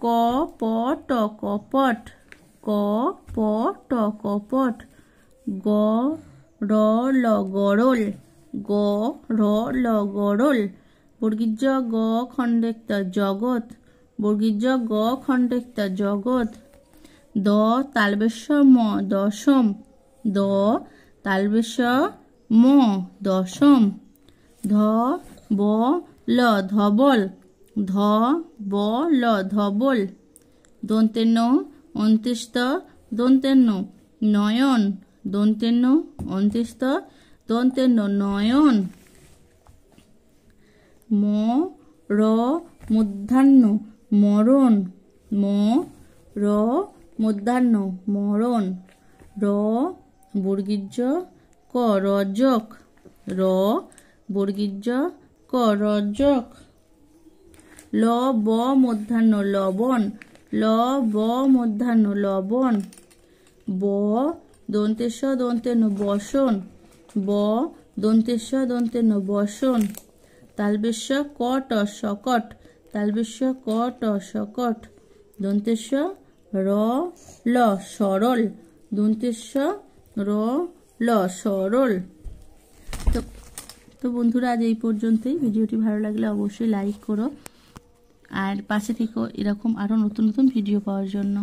ক প ট কপট, ক প ট কপট। গ র ল গরল, গ র ল গরল। বর্গীর জ গ খণ্ডেক্ত জগৎ, বর্গীর জ গ খণ্ডেক্ত জগৎ। দ তালবেশ ম দশম, দ তালবেশ ম দশম। ধ ব ল ধবল, ধ ব ল ধবল। দন্তের ন অন্ত্যেষ্ট দন্তের ন নয়ন, দন্তের ন অন্ত্যেষ্ট দন্তের ন নয়ন। ম র মূর্ধন্য মরণ, ম র মূর্ধন্য মরণ। র বর্গীর জ ক রজক, র বর্গীর জ ক রজক। ল ব মূর্ধন্য লবণ, ল ব মূর্ধন্য লবণ। ব দন্তেশ দন্তের ন বসন, ব দন্তেশ দন্তের ন বসন। তালবেশ ক ট সকট, তালবেশ ক ট সকট। দন্তেশ র ল সরল, দন্তেশ র ল সরল। তো বন্ধুরা আজ এই পর্যন্তই। ভিডিওটি ভালো লাগলে অবশ্যই লাইক করো, আর পাশে থেকেও এরকম আরও নতুন নতুন ভিডিও পাওয়ার জন্য।